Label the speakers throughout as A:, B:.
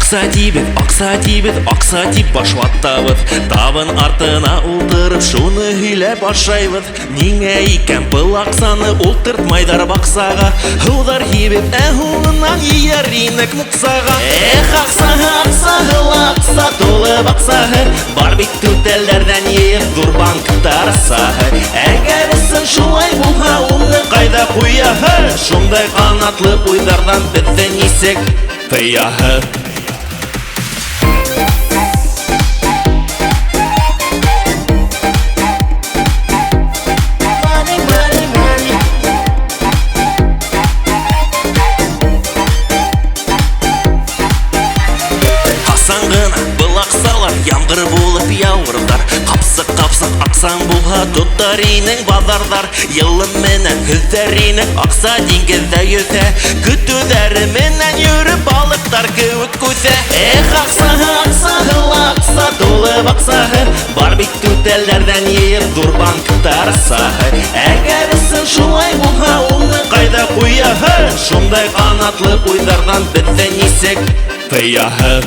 A: Акса тибет, башлаттабыз. Табын артына ултырып, шуны һөйләп ашайбыз. Нигә икән был аксаны ултыртмайдар баксага? Һудар һибеп, һуңыннан ияр инек муксага. Акса тулы баксаһы, бар бит түтәлләрдән йыйып зур банктар саһы. Әгәр сын шулай булһа, уны кайда куяһы? Шундай канатлы уйлардан бездә нисек тыяһы? Был аксалар яңгыр булып яурдар. Капсык аксаң булһа тоттар инең базардар. Йылым менән һөзәр инең акса диңгездә йөзә. Көтүләре менән йөреп балыктар кеүек күсә. Акса тулы баксаһы, бар бит түтәлләрдән йыйып зур банктар саһы. Әгәр сын шулай булһа, уны кайда куяһы? Шундай канатлы уйлардан бездә нисек тыяһы?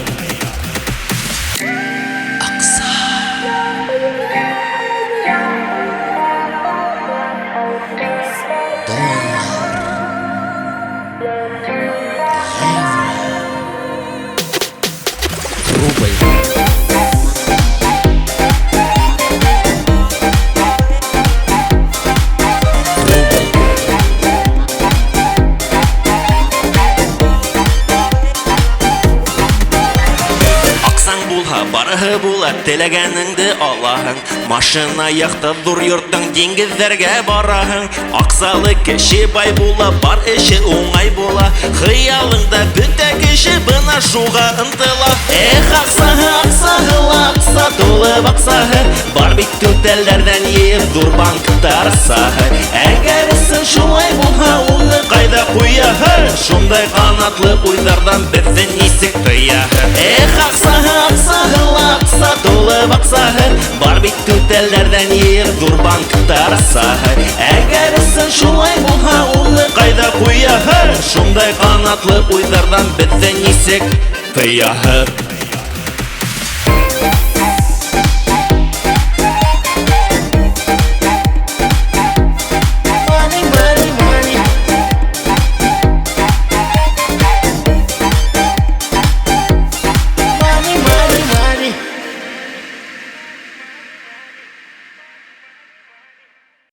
A: Барыһы була, теләгәнеңде алаһың. Машина, яхта, зур йорттың, диңгездәргә бараһың. Аксалы кеше бай була, бар эше уңай була. Хыялыңда бөтә кеше бына шуга ынтыла. Акса тулы баксаһы, бар бит түтәлләрдән йыйып зур банктар саһы. Әгәр сын шулай булһа, уны кайда куяһы? Шундай канатлы уйлардан бездә нисек тыяһы? Акса тулы баксаһы, бар бит түтәлләрдән йыйып зур банктар саһы. Әгәр сын шулай булһа, уны кайда куяһы? Шундай канатлы уйлардан бездә нисек тыяһы?